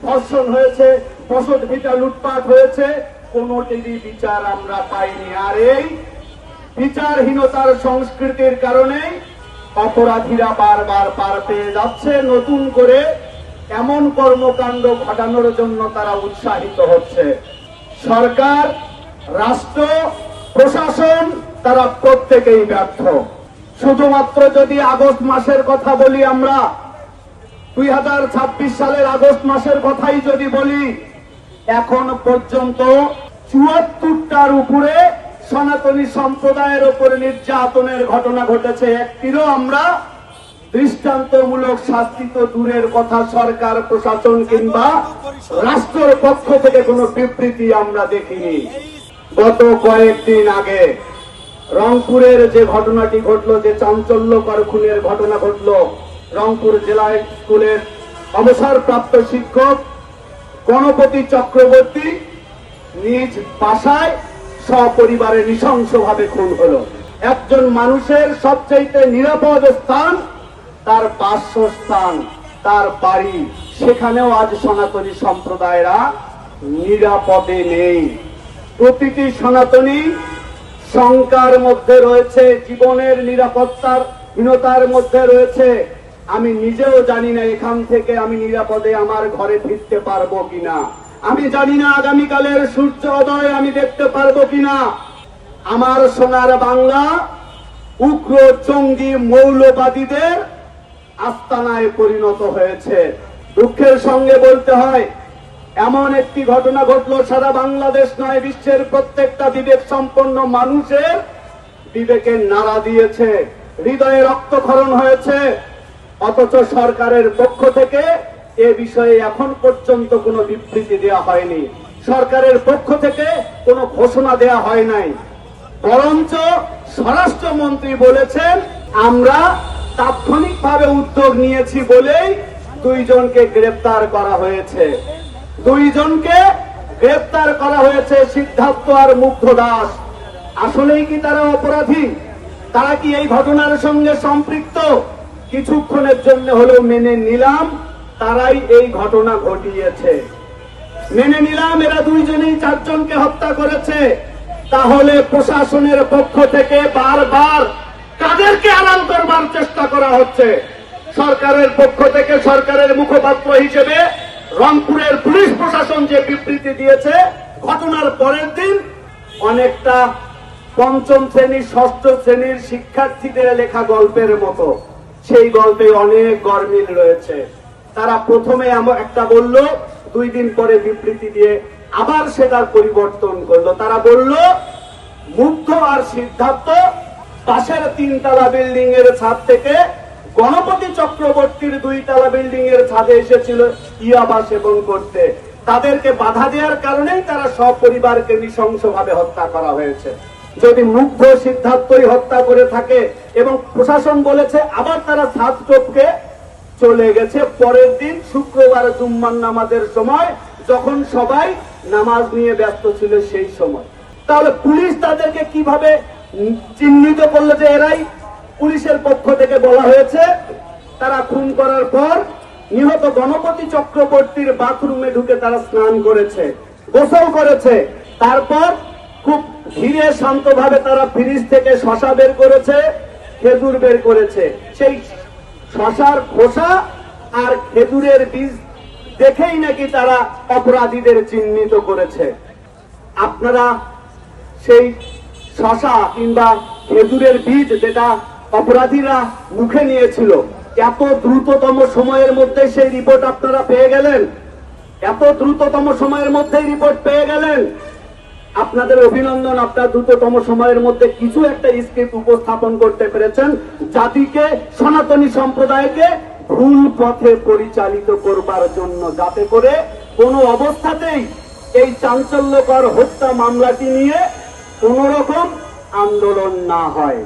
ধর্ষণ হয়েছে, বসত ভিটা লুটপাট হয়েছে, কোনোটিরই বিচার আমরা পাইনি। আর এই বিচারহীনতার সংস্কৃতির কারণে অপরাধীরা বারবার পার পেয়ে যাচ্ছে। নতুন করে এমন কর্মকাণ্ড ঘটানোর জন্য তারা উৎসাহিত হচ্ছে। সরকার, রাষ্ট্র, প্রশাসন তারা প্রত্যেকেই ব্যর্থ। শুধুমাত্র যদি আগস্ট মাসের কথা বলি, আমরা 2026 সালের আগস্ট মাসের কথাই যদি বলি, এখন পর্যন্ত 74টার উপরে সনাতনী সম্প্রদায়ের উপরে নির্যাতনের ঘটনা ঘটেছে। একটিরও আমরা দৃষ্টান্তমূলক শাস্তি তো দূরের কথা, সরকার, প্রশাসন কিংবা রাষ্ট্রের পক্ষ থেকে কোনো বিবৃতি আমরা দেখিনি। গত কয়েকদিন আগে রংপুরের যে ঘটনাটি ঘটলো, যে চাঞ্চল্যকর খুনের ঘটনা ঘটলো, রংপুর জেলা স্কুলের অবসরপ্রাপ্ত শিক্ষক গণপতি চক্রবর্তী নিজ বাসায় সপরিবারে নৃশংসভাবে খুন হলো। একজন মানুষের সবচেয়ে নিরাপদ স্থান তার বাসস্থান, তার বাড়ি, সেখানেও আজ সনাতনী সম্প্রদায়েরা নিরাপদে নেই। প্রতিটি সনাতনী শঙ্কার মধ্যে রয়েছে, জীবনের নিরাপত্তার হীনতার মধ্যে রয়েছে। আমি নিজেও জানি না এখান থেকে আমি নিরাপদে আমার ঘরে ফিরতে পারবো কিনা। আমি জানি না আগামীকালের সূর্য উদয় আমি দেখতে পারবো কিনা। আমার সোনার বাংলা উগ্র জঙ্গি মৌলবাদীদের আস্তানায় পরিণত হয়েছে। দুঃখের সঙ্গে বলতে হয়, এমন একটি ঘটনা ঘটলো, সারা বাংলাদেশ নয়, বিশ্বের প্রত্যেকটা বিবেক সম্পন্ন মানুষের বিবেকের নাড়া দিয়েছে, হৃদয়ে রক্তক্ষরণ হয়েছে। অথচ সরকারের পক্ষ থেকে এ বিষয়ে এখন পর্যন্ত কোনো বিবৃতি দেওয়া হয়নি, সরকারের পক্ষ থেকে কোনো ঘোষণা দেওয়া হয় নাই। বরঞ্চ স্বরাষ্ট্রমন্ত্রী বলেছেন, আমরা তাৎক্ষণিকভাবে উদ্যোগ নিয়েছি বলেই 2 জনকে গ্রেপ্তার করা হয়েছে। 2 জনকে গ্রেপ্তার করা হয়েছে, সিদ্ধার্থ আর মুগ্ধ দাস। আসলেই কি তারা অপরাধী? তারা কি এই ঘটনার সঙ্গে সম্পৃক্ত? কিছুক্ষণের জন্য হলেও মেনে নিলাম তারাই এই ঘটনা ঘটিয়েছে, মেনে নিলাম এরা 2 জনেই 4 জনকে হত্যা করেছে। তাহলে প্রশাসনের পক্ষ থেকে বারবার কাদেরকে আড়াল করবার চেষ্টা করা হচ্ছে? সরকারের পক্ষ থেকে সরকারের মুখপাত্র হিসেবে রংপুরের পুলিশ প্রশাসন যে বিবৃতি দিয়েছে, ঘটনার পরের দিন অনেকটা 5ম শ্রেণী 6ষ্ঠ শ্রেণীর শিক্ষার্থীদের লেখা গল্পের মতো, সেই গল্পে অনেক গরমিল রয়েছে। তারা প্রথমে একটা বলল, 2 দিন পরে বিবৃতি দিয়ে আবার সেটার পরিবর্তন করলো। তারা বলল মুগ্ধ আর সিদ্ধার্থ পাশের 3 তলা বিল্ডিং এর ছাদ থেকে গণপতি চক্রবর্তীর 2 তলা বিল্ডিং এর ছাদে এসেছিল ইয়াবা সেবন করতে। তাদেরকে বাধা দেওয়ার কারণেই তারা সপরিবারকে নৃশংসভাবে হত্যা করা হয়েছে। যদি মুগ্ধ সিদ্ধার্থই হত্যা করে থাকে এবং প্রশাসন বলেছে আবার তারা ছাদ টপকে চলে গেছে পরের দিন শুক্রবার জুম্মার নামাজের সময়, যখন সবাই নামাজ নিয়ে ব্যস্ত ছিল সেই সময়, তাহলে পুলিশ তাদেরকে কিভাবে চিহ্নিত করলো যে এরাই? পুলিশের পক্ষ থেকে বলা হয়েছে তারা খুন করার পর নিহত গণপতি চক্রবর্তীর বাথরুমে ঢুকে তারা স্নান করেছে, গোসল করেছে, তারপর খুব ধীরে শান্তভাবে তারা ফ্রিজ থেকে শসা বের করেছে, খেজুর বের করেছে। সেই শসার খোসা আর খেজুরের বীজ দেখেই নাকি তারা অপরাধীদের চিহ্নিত করেছে। আপনারা সেই শসা কিংবা খেজুরের বীজ যেটা অপরাধীরা মুখে নিয়েছিল, এত দ্রুততম সময়ের মধ্যে সেই রিপোর্ট আপনারা পেয়ে গেলেন, এত দ্রুততম সময়ের মধ্যেই রিপোর্ট পেয়ে গেলেন। আপনাদের অভিনন্দন, আপনার দ্রুততম সময়ের মধ্যে কিছু একটা স্ক্রিপ্ট উপস্থাপন করতে পেরেছেন, জাতিকে, সনাতনী সম্প্রদায়কে ভুল পথে পরিচালিত করবার জন্য, যাতে করে কোনো অবস্থাতেই এই চাঞ্চল্যকর হত্যা মামলাটি নিয়ে কোন রকম আন্দোলন না হয়।